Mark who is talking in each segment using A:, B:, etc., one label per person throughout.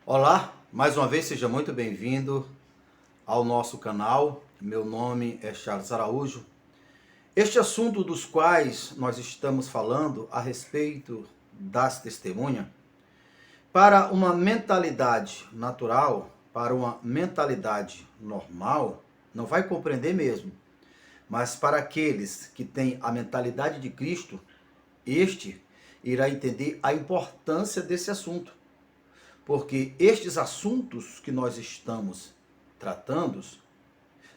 A: Olá, mais uma vez seja muito bem-vindo ao nosso canal. Meu nome é Charles Araújo. Este assunto dos quais nós estamos falando a respeito das testemunhas, para uma mentalidade natural, para uma mentalidade normal, não vai compreender mesmo. Mas para aqueles que têm a mentalidade de Cristo, este irá entender a importância desse assunto. Porque estes assuntos que nós estamos tratando,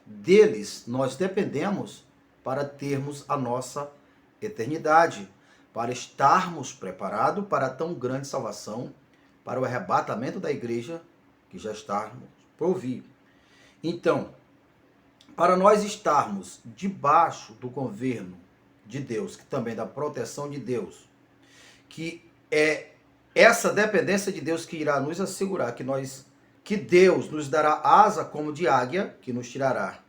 A: deles nós dependemos para termos a nossa eternidade, para estarmos preparados para tão grande salvação, para o arrebatamento da igreja que já estamos por vir. Então, para nós estarmos debaixo do governo de Deus, que também da proteção de Deus, que é essa dependência de Deus que irá nos assegurar que Deus nos dará asa como de águia, que nos tirará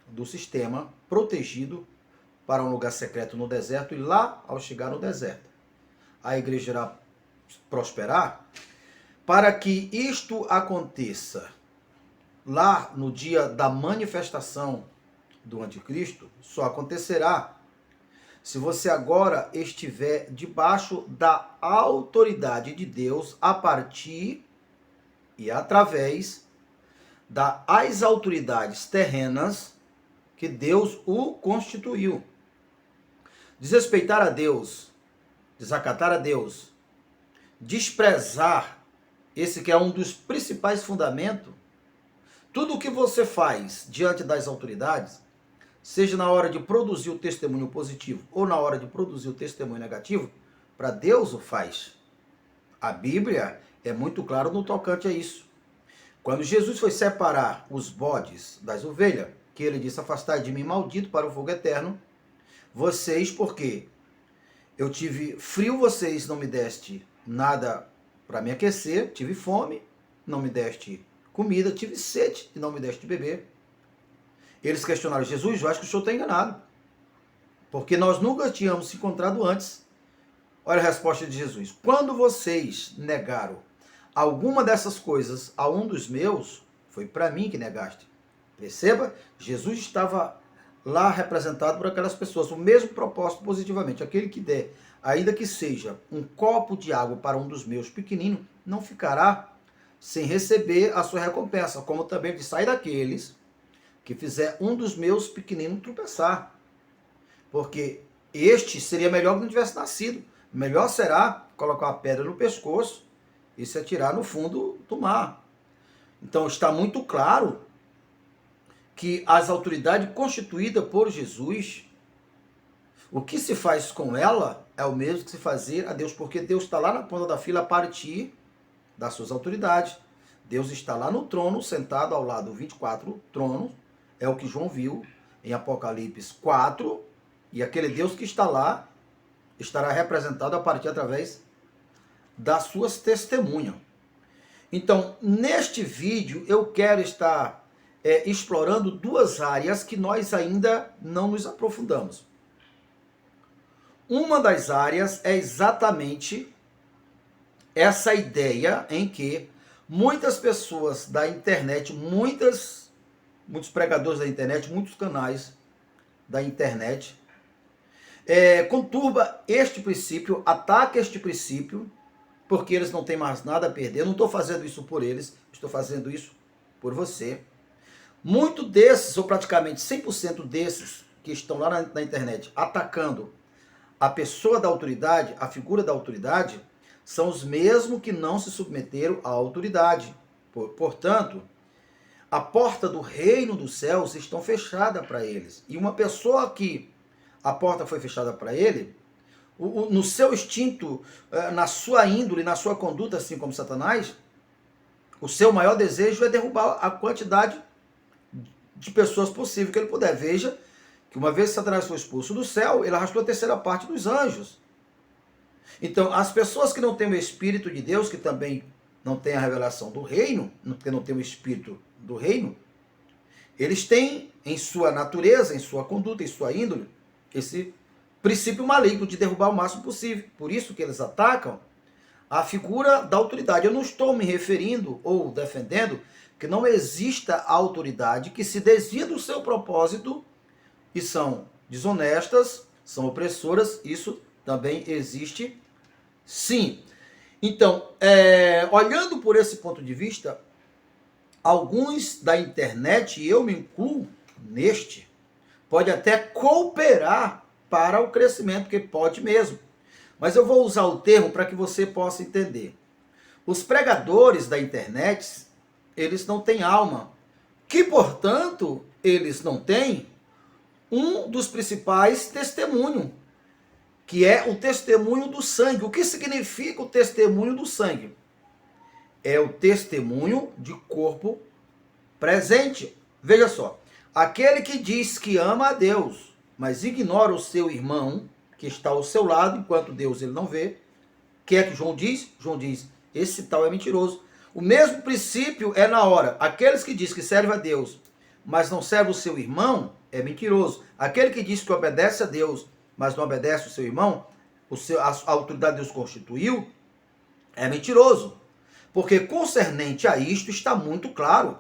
A: do sistema protegido para um lugar secreto no deserto, e lá, ao chegar no deserto, a igreja irá prosperar. Para que isto aconteça lá no dia da manifestação do anticristo, só acontecerá se você agora estiver debaixo da autoridade de Deus a partir e através das autoridades terrenas que Deus o constituiu. Desrespeitar a Deus, desacatar a Deus, desprezar, esse que é um dos principais fundamentos, tudo o que você faz diante das autoridades, seja na hora de produzir o testemunho positivo ou na hora de produzir o testemunho negativo, para Deus o faz. A Bíblia é muito clara no tocante a isso. Quando Jesus foi separar os bodes das ovelhas, que ele disse: afastai de mim, maldito, para o fogo eterno, vocês, porque eu tive frio, vocês não me deste nada para me aquecer, tive fome, não me deste comida, tive sede e não me deste beber. Eles questionaram: Jesus, eu acho que o senhor está enganado, porque nós nunca tínhamos se encontrado antes. Olha a resposta de Jesus: quando vocês negaram alguma dessas coisas a um dos meus, foi para mim que negaste. Perceba, Jesus estava lá representado por aquelas pessoas, o mesmo propósito positivamente. Aquele que der, ainda que seja um copo de água para um dos meus pequeninos, não ficará sem receber a sua recompensa, como também de sair daqueles que fizer um dos meus pequeninos tropeçar. Porque este seria melhor que não tivesse nascido. Melhor será colocar uma pedra no pescoço e se atirar no fundo do mar. Então está muito claro que as autoridades constituídas por Jesus, o que se faz com ela é o mesmo que se fazer a Deus, porque Deus está lá na ponta da fila a partir das suas autoridades. Deus está lá no trono, sentado ao lado 24 tronos, é o que João viu em Apocalipse 4, e aquele Deus que está lá estará representado a partir através das suas testemunhas. Então, neste vídeo, eu quero estar explorando duas áreas que nós ainda não nos aprofundamos. Uma das áreas é exatamente essa ideia em que muitas pessoas da internet, muitos pregadores da internet, muitos canais da internet, conturba este princípio, ataca este princípio, porque eles não têm mais nada a perder. Eu não estou fazendo isso por eles, estou fazendo isso por você. Muito desses, ou praticamente 100% desses que estão lá na internet atacando a pessoa da autoridade, a figura da autoridade, são os mesmos que não se submeteram à autoridade. Portanto, a porta do reino dos céus estão fechada para eles. E uma pessoa que a porta foi fechada para ele, no seu instinto, na sua índole, na sua conduta, assim como Satanás, o seu maior desejo é derrubar a quantidade de pessoas possível que ele puder. Veja que uma vez que Satanás foi expulso do céu, ele arrastou a terceira parte dos anjos. Então, as pessoas que não têm o Espírito de Deus, que também não têm a revelação do reino, porque não têm o Espírito do reino, eles têm em sua natureza, em sua conduta, em sua índole, esse princípio maligno de derrubar o máximo possível. Por isso que eles atacam a figura da autoridade. Eu não estou me referindo ou defendendo que não exista autoridade que se desvia do seu propósito e são desonestas, são opressoras. Isso também existe, sim. Então, olhando por esse ponto de vista, alguns da internet, e eu me incluo neste, pode até cooperar para o crescimento, que pode mesmo. Mas eu vou usar o termo para que você possa entender. Os pregadores da internet, eles não têm alma, que, portanto, eles não têm um dos principais testemunhos, que é o testemunho do sangue. O que significa o testemunho do sangue? É o testemunho de corpo presente. Veja só, aquele que diz que ama a Deus, mas ignora o seu irmão, que está ao seu lado, enquanto Deus ele não vê. O que é que João diz? João diz, esse tal é mentiroso. O mesmo princípio é na hora. Aqueles que diz que serve a Deus, mas não serve o seu irmão, é mentiroso. Aquele que diz que obedece a Deus, mas não obedece o seu irmão, a autoridade de Deus constituiu, é mentiroso. Porque concernente a isto está muito claro.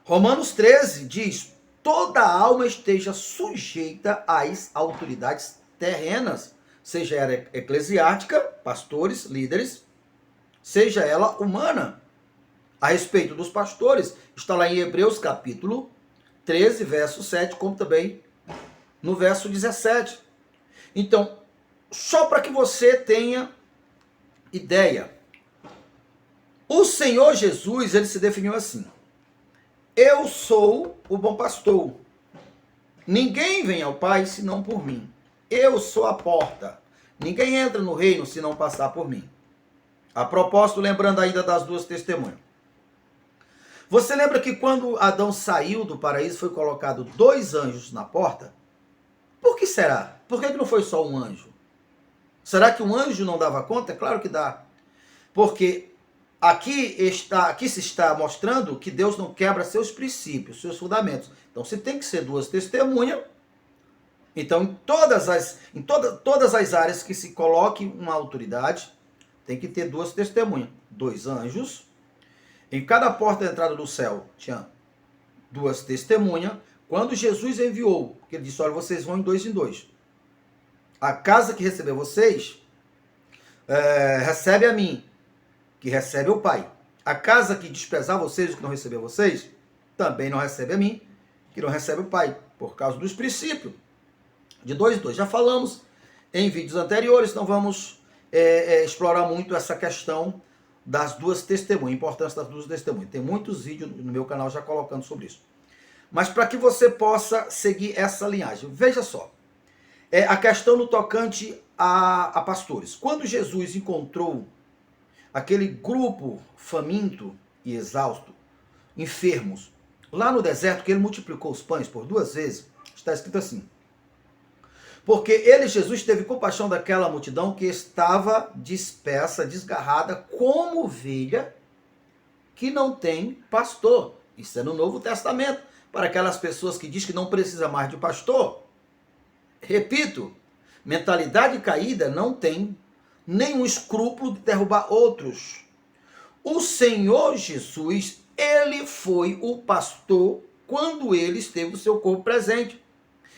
A: Romanos 13 diz, toda alma esteja sujeita às autoridades terrenas, seja ela eclesiástica, pastores, líderes, seja ela humana. A respeito dos pastores, está lá em Hebreus capítulo 13, verso 7, como também no verso 17. Então, só para que você tenha ideia, o Senhor Jesus, ele se definiu assim: eu sou o bom pastor. Ninguém vem ao Pai senão por mim. Eu sou a porta. Ninguém entra no reino se não passar por mim. A propósito, lembrando ainda das duas testemunhas. Você lembra que quando Adão saiu do paraíso, foi colocado 2 anjos na porta? Por que será? Por que não foi só um anjo? Será que um anjo não dava conta? É claro que dá. Porque aqui se está mostrando que Deus não quebra seus princípios, seus fundamentos. Então, se tem que ser 2 testemunhas, então em todas as áreas que se coloque uma autoridade, tem que ter 2 testemunhas. 2 anjos. Em cada porta da entrada do céu tinha 2 testemunhas. Quando Jesus enviou, porque ele disse, olha, vocês vão em 2 em 2. A casa que receber vocês, recebe a mim, que recebe o Pai. A casa que desprezar vocês, que não receber vocês, também não recebe a mim, que não recebe o Pai, por causa dos princípios. De 2 em 2. Já falamos em vídeos anteriores, não vamos explorar muito essa questão das 2 testemunhas, a importância das 2 testemunhas. Tem muitos vídeos no meu canal já colocando sobre isso. Mas para que você possa seguir essa linhagem, veja só. A questão no tocante a pastores. Quando Jesus encontrou aquele grupo faminto e exausto, enfermos, lá no deserto, que ele multiplicou os pães por 2 vezes, está escrito assim: porque ele, Jesus, teve compaixão daquela multidão que estava dispersa, desgarrada, como ovelha que não tem pastor. Isso é no Novo Testamento, para aquelas pessoas que dizem que não precisa mais de pastor. Repito, mentalidade caída não tem nenhum escrúpulo de derrubar outros. O Senhor Jesus, ele foi o pastor quando ele esteve o seu corpo presente.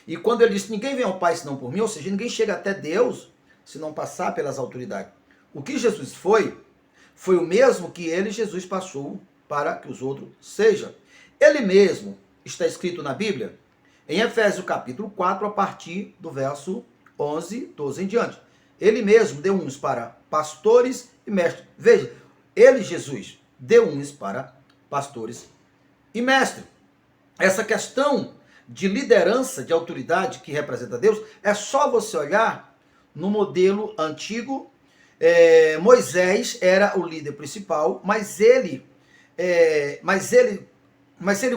A: E quando ele disse, ninguém vem ao Pai senão por mim, ou seja, ninguém chega até Deus se não passar pelas autoridades. O que Jesus foi o mesmo que ele, Jesus, passou para que os outros sejam. Ele mesmo, está escrito na Bíblia, em Efésios capítulo 4, a partir do verso 11, 12 em diante. Ele mesmo deu uns para pastores e mestres. Veja, ele, Jesus, deu uns para pastores e mestres. Essa questão de liderança, de autoridade que representa Deus, é só você olhar no modelo antigo. Moisés era o líder principal, mas ele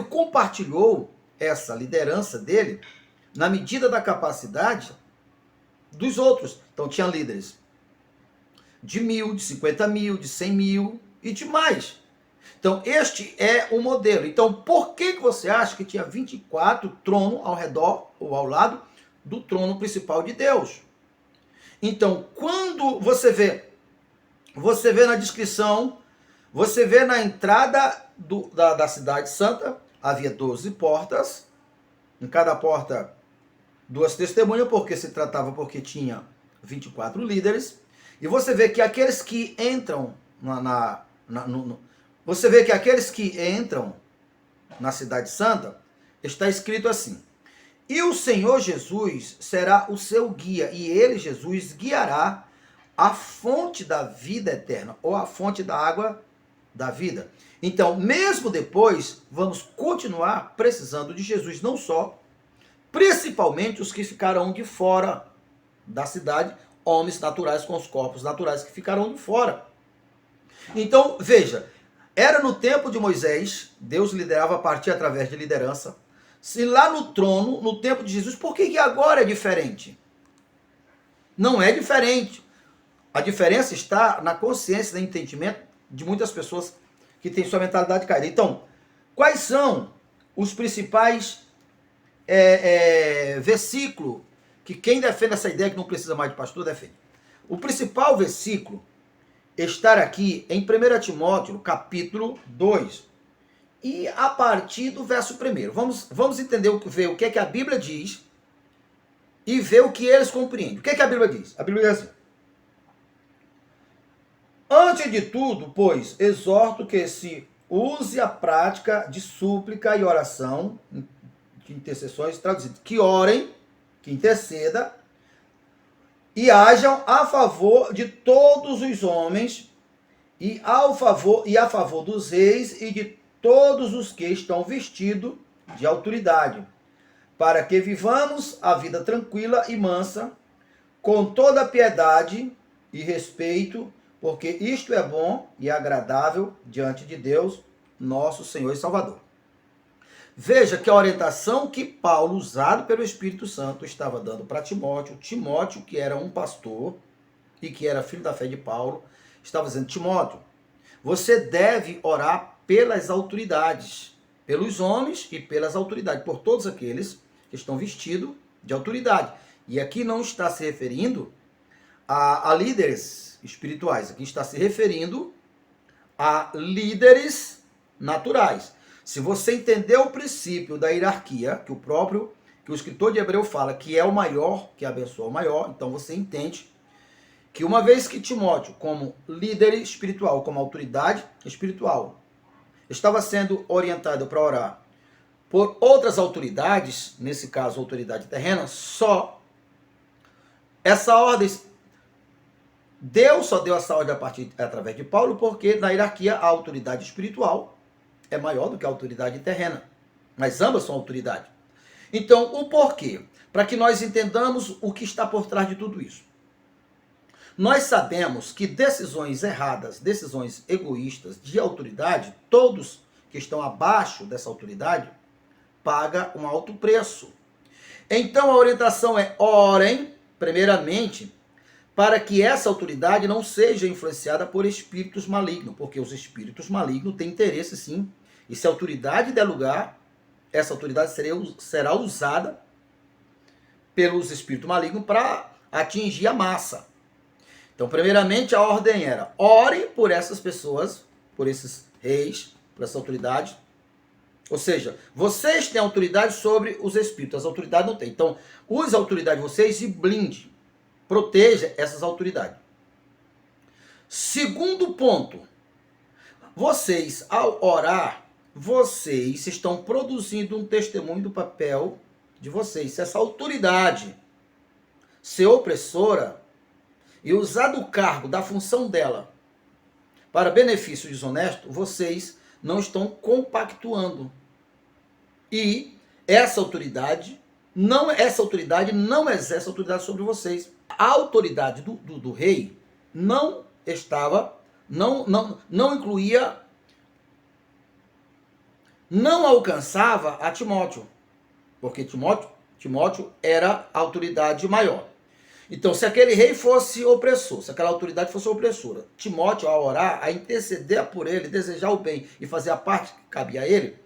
A: compartilhou essa liderança dele na medida da capacidade dos outros. Então tinha líderes de 1.000, de 50.000, de 100.000 e de mais. Então, este é o modelo. Então, por que você acha que tinha 24 tronos ao redor ou ao lado do trono principal de Deus? Então, quando você vê você vê na descrição, você vê na entrada da cidade santa, havia 12 portas, em cada porta 2 testemunhas, porque tinha 24 líderes, e você vê que aqueles que entram você vê que aqueles que entram na cidade santa, está escrito assim: e o Senhor Jesus será o seu guia, e ele, Jesus, guiará a fonte da vida eterna, ou a fonte da água da vida. Então, mesmo depois, vamos continuar precisando de Jesus, não só, principalmente os que ficarão de fora da cidade, homens naturais com os corpos naturais que ficarão de fora. Então, veja, era no tempo de Moisés, Deus liderava a partir através de liderança. Se lá no trono, no tempo de Jesus, por que agora é diferente? Não é diferente. A diferença está na consciência, no entendimento de muitas pessoas que têm sua mentalidade caída. Então, quais são os principais versículos que quem defende essa ideia que não precisa mais de pastor defende? O principal versículo está aqui em 1 Timóteo, capítulo 2. E a partir do verso 1. Vamos entender, ver o que é que a Bíblia diz e ver o que eles compreendem. O que é que a Bíblia diz? A Bíblia diz assim: antes de tudo, pois, exorto que se use a prática de súplica e oração, de intercessões, traduzido, que orem, que interceda, e hajam a favor de todos os homens, e a favor dos reis e de todos os que estão vestidos de autoridade, para que vivamos a vida tranquila e mansa, com toda piedade e respeito, porque isto é bom e agradável diante de Deus, nosso Senhor e Salvador. Veja que a orientação que Paulo, usado pelo Espírito Santo, estava dando para Timóteo, que era um pastor e que era filho da fé de Paulo, estava dizendo: Timóteo, você deve orar pelas autoridades, pelos homens e pelas autoridades, por todos aqueles que estão vestidos de autoridade. E aqui não está se referindo a líderes espirituais, aqui está se referindo a líderes naturais. Se você entender o princípio da hierarquia, que o escritor de Hebreu fala que é o maior que abençoa o maior, então você entende que uma vez que Timóteo, como líder espiritual, como autoridade espiritual, estava sendo orientado para orar por outras autoridades, nesse caso autoridade terrena, só essa ordem, Deus só deu essa ordem através de Paulo, porque na hierarquia a autoridade espiritual é maior do que a autoridade terrena, mas ambas são autoridade. Então, o porquê? Para que nós entendamos o que está por trás de tudo isso. Nós sabemos que decisões erradas, decisões egoístas de autoridade, todos que estão abaixo dessa autoridade, pagam um alto preço. Então a orientação é: orem, primeiramente, para que essa autoridade não seja influenciada por espíritos malignos, porque os espíritos malignos têm interesse sim, e se a autoridade der lugar, essa autoridade será usada pelos espíritos malignos para atingir a massa. Então, primeiramente, a ordem era: ore por essas pessoas, por esses reis, por essa autoridade. Ou seja, vocês têm autoridade sobre os espíritos, as autoridades não têm. Então, use a autoridade de vocês e blinde, proteja essas autoridades. Segundo ponto, vocês, ao orar, vocês estão produzindo um testemunho do papel de vocês. Se essa autoridade ser opressora e usar do cargo, da função dela, para benefício desonesto, vocês não estão compactuando. E essa autoridade não exerce autoridade sobre vocês. A autoridade do rei não incluía, não alcançava a Timóteo, porque Timóteo era a autoridade maior. Então, se aquele rei fosse opressor, se aquela autoridade fosse opressora, Timóteo, ao orar, a interceder por ele, desejar o bem e fazer a parte que cabia a ele,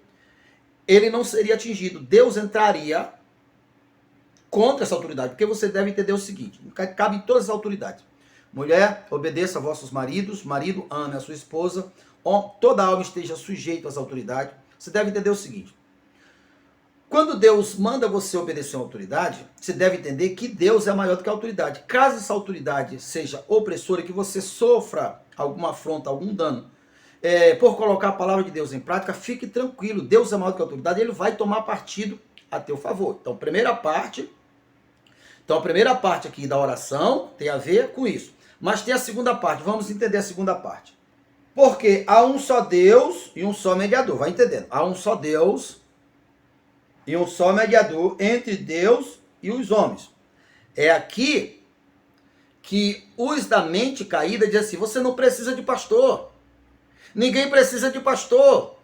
A: ele não seria atingido. Deus entraria contra essa autoridade, porque você deve entender o seguinte: cabe em todas as autoridades. Mulher, obedeça a vossos maridos, marido, ame a sua esposa, toda alma esteja sujeita às autoridades. Você deve entender o seguinte: quando Deus manda você obedecer a uma autoridade, você deve entender que Deus é maior do que a autoridade. Caso essa autoridade seja opressora, que você sofra alguma afronta, algum dano, por colocar a palavra de Deus em prática, fique tranquilo. Deus é maior do que a autoridade, ele vai tomar partido a teu favor. Então, a primeira parte aqui da oração tem a ver com isso. Mas tem a segunda parte, vamos entender a segunda parte. Porque há um só Deus e um só mediador, vai entendendo? Há um só Deus e um só mediador entre Deus e os homens. É aqui que os da mente caída dizem assim: você não precisa de pastor. Ninguém precisa de pastor.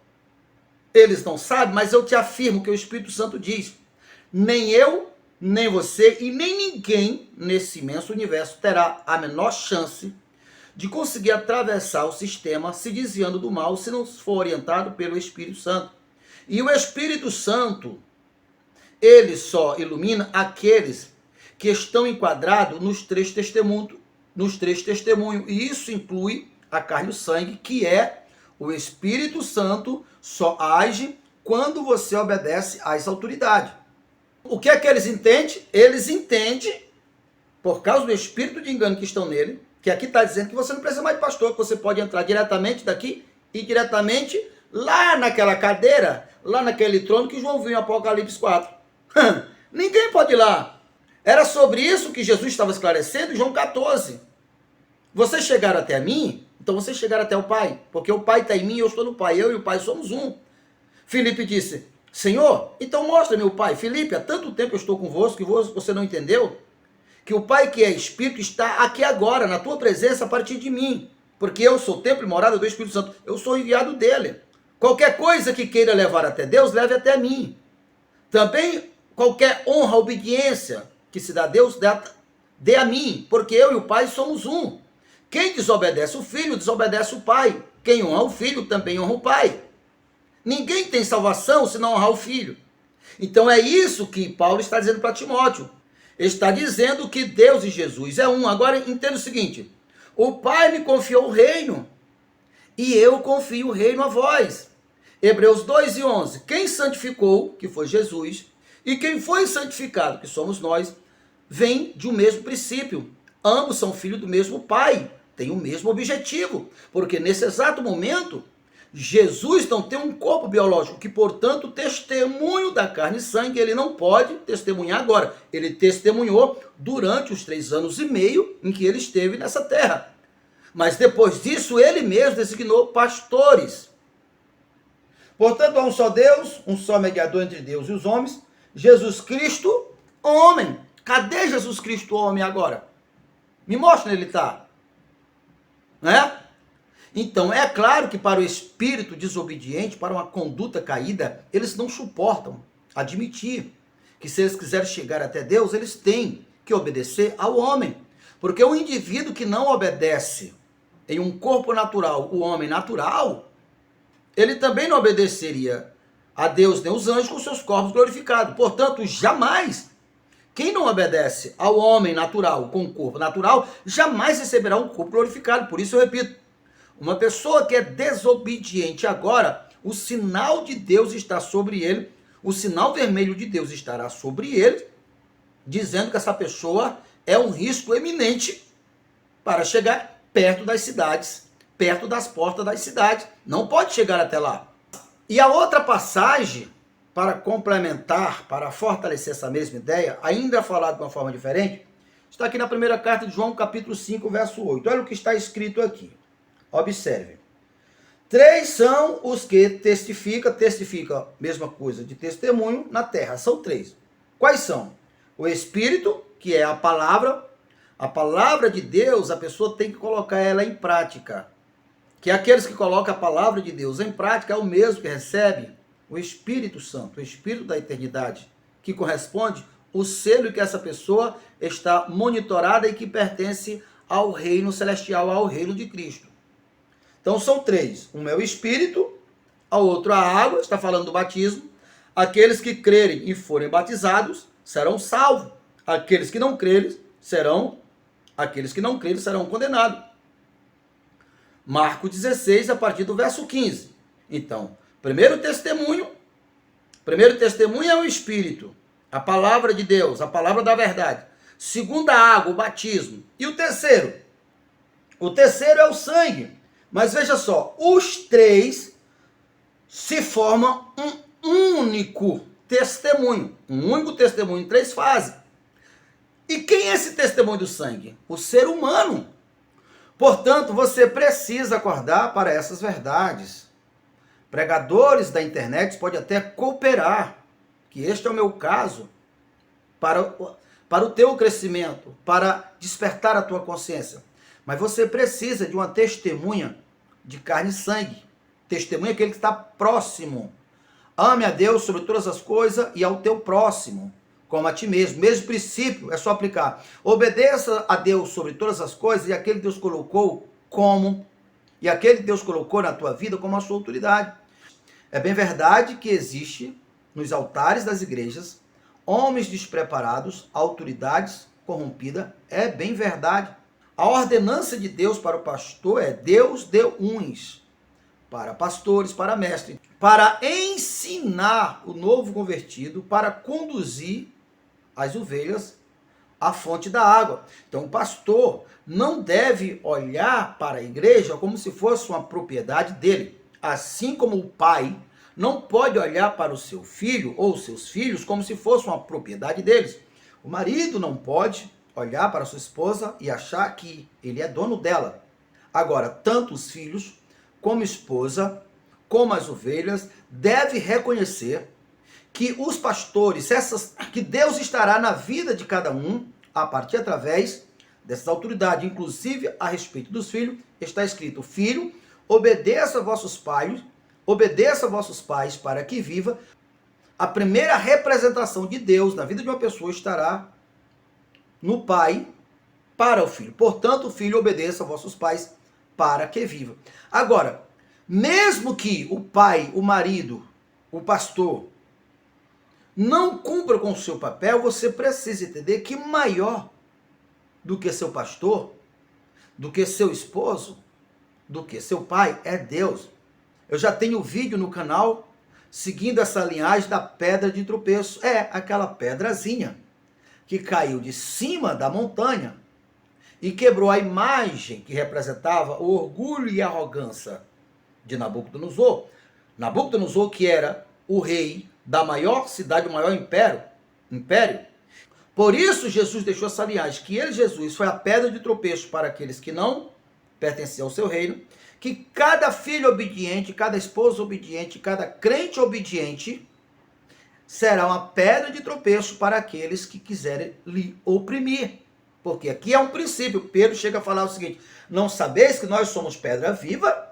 A: Eles não sabem, mas eu te afirmo que o Espírito Santo diz: nem eu, nem você e nem ninguém nesse imenso universo terá a menor chance de conseguir atravessar o sistema se desviando do mal, se não for orientado pelo Espírito Santo. E o Espírito Santo, ele só ilumina aqueles que estão enquadrados nos três testemunhos, e isso inclui a carne e o sangue, que é o Espírito Santo, só age quando você obedece às autoridades. O que é que eles entendem? Eles entendem, por causa do espírito de engano que estão nele, que aqui está dizendo que você não precisa mais de pastor, que você pode entrar diretamente daqui e diretamente lá naquela cadeira, lá naquele trono que João viu em Apocalipse 4. Ninguém pode ir lá. Era sobre isso que Jesus estava esclarecendo em João 14. Vocês chegaram até mim, então vocês chegaram até o Pai, porque o Pai está em mim e eu estou no Pai, eu e o Pai somos um. Filipe disse: Senhor, então mostra-me o Pai. Filipe, há tanto tempo eu estou convosco que você não entendeu? Que o Pai que é Espírito está aqui agora, na tua presença, a partir de mim. Porque eu sou templo e morada do Espírito Santo. Eu sou enviado dele. Qualquer coisa que queira levar até Deus, leve até mim. Também qualquer honra, obediência que se dá a Deus, dê a mim. Porque eu e o Pai somos um. Quem desobedece o Filho, desobedece o Pai. Quem honra o Filho, também honra o Pai. Ninguém tem salvação se não honrar o Filho. Então é isso que Paulo está dizendo para Timóteo. Ele está dizendo que Deus e Jesus é um. Agora entenda o seguinte: o Pai me confiou o reino e eu confio o reino a vós. Hebreus 2:11. Quem santificou, que foi Jesus, e quem foi santificado, que somos nós, vem de um mesmo princípio. Ambos são filhos do mesmo Pai, têm o mesmo objetivo, porque nesse exato momento Jesus não tem um corpo biológico, que, portanto, testemunho da carne e sangue, ele não pode testemunhar agora. Ele testemunhou durante os 3 anos e meio em que ele esteve nessa terra. Mas depois disso, ele mesmo designou pastores. Portanto, há um só Deus, um só mediador entre Deus e os homens, Jesus Cristo, homem. Cadê Jesus Cristo, homem, agora? Me mostra onde ele está. Né? Então, é claro que para o espírito desobediente, para uma conduta caída, eles não suportam admitir que se eles quiserem chegar até Deus, eles têm que obedecer ao homem. Porque o indivíduo que não obedece em um corpo natural, o homem natural, ele também não obedeceria a Deus nem os anjos com seus corpos glorificados. Portanto, jamais, quem não obedece ao homem natural com o corpo natural, jamais receberá um corpo glorificado. Por isso eu repito, uma pessoa que é desobediente agora, o sinal de Deus está sobre ele, o sinal vermelho de Deus estará sobre ele, dizendo que essa pessoa é um risco eminente para chegar perto das cidades, perto das portas das cidades. Não pode chegar até lá. E a outra passagem, para complementar, para fortalecer essa mesma ideia, ainda falado de uma forma diferente, está aqui na primeira carta de João, capítulo 5, verso 8. Olha o que está escrito aqui. Observe. 3 são os que testifica, mesma coisa de testemunho na terra. São 3. Quais são? O Espírito, que é a palavra de Deus, a pessoa tem que colocar ela em prática. Que aqueles que colocam a palavra de Deus em prática é o mesmo que recebe o Espírito Santo, o Espírito da eternidade, que corresponde o selo que essa pessoa está monitorada e que pertence ao reino celestial, ao reino de Cristo. Então são 3. Um é o Espírito, a outro a água, está falando do batismo. Aqueles que crerem e forem batizados serão salvos. Aqueles que não crerem serão Aqueles que não crerem serão condenados. Marcos 16, a partir do verso 15. Então, primeiro testemunho é o Espírito, a palavra de Deus, a palavra da verdade. Segundo, a água, o batismo. E o terceiro? O terceiro é o sangue. Mas veja só, os três se formam um único testemunho. Um único testemunho em três fases. E quem é esse testemunho do sangue? O ser humano. Portanto, você precisa acordar para essas verdades. Pregadores da internet podem até cooperar, que este é o meu caso, para o teu crescimento, para despertar a tua consciência. Mas você precisa de uma testemunha de carne e sangue. Testemunha é aquele que está próximo. Ame a Deus sobre todas as coisas e ao teu próximo, como a ti mesmo. Mesmo princípio, é só aplicar. Obedeça a Deus sobre todas as coisas e aquele que Deus colocou na tua vida como a sua autoridade. É bem verdade que existe nos altares das igrejas homens despreparados, autoridades corrompidas. É bem verdade. A ordenança de Deus para o pastor é: Deus deu uns para pastores, para mestres, para ensinar o novo convertido, para conduzir as ovelhas à fonte da água. Então o pastor não deve olhar para a igreja como se fosse uma propriedade dele. Assim como o pai não pode olhar para o seu filho ou seus filhos como se fosse uma propriedade deles. O marido não pode olhar para sua esposa e achar que ele é dono dela. Agora, tanto os filhos como a esposa, como as ovelhas, devem reconhecer que os pastores, que Deus estará na vida de cada um, a partir através dessas autoridades, inclusive a respeito dos filhos, está escrito: filho, obedeça a vossos pais para que viva. A primeira representação de Deus na vida de uma pessoa estará no pai para o filho. Portanto, o filho, obedeça a vossos pais para que viva. Agora, mesmo que o pai, o marido, o pastor não cumpra com o seu papel, você precisa entender que maior do que seu pastor, do que seu esposo, do que seu pai é Deus. Eu já tenho vídeo no canal seguindo essa linhagem da pedra de tropeço. É aquela pedrazinha que caiu de cima da montanha e quebrou a imagem que representava o orgulho e a arrogância de Nabucodonosor. Nabucodonosor, que era o rei da maior cidade, o maior império. Por isso Jesus deixou essa linhagem, que ele, Jesus, foi a pedra de tropeço para aqueles que não pertenciam ao seu reino, que cada filho obediente, cada esposa obediente, cada crente obediente será uma pedra de tropeço para aqueles que quiserem lhe oprimir. Porque aqui é um princípio. Pedro chega a falar o seguinte: não sabeis que nós somos pedra viva?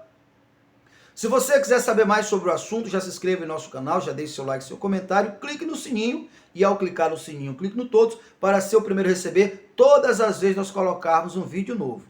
A: Se você quiser saber mais sobre o assunto, já se inscreva em nosso canal, já deixe seu like, seu comentário, clique no sininho e ao clicar no sininho, clique no todos para ser o primeiro a receber todas as vezes nós colocarmos um vídeo novo.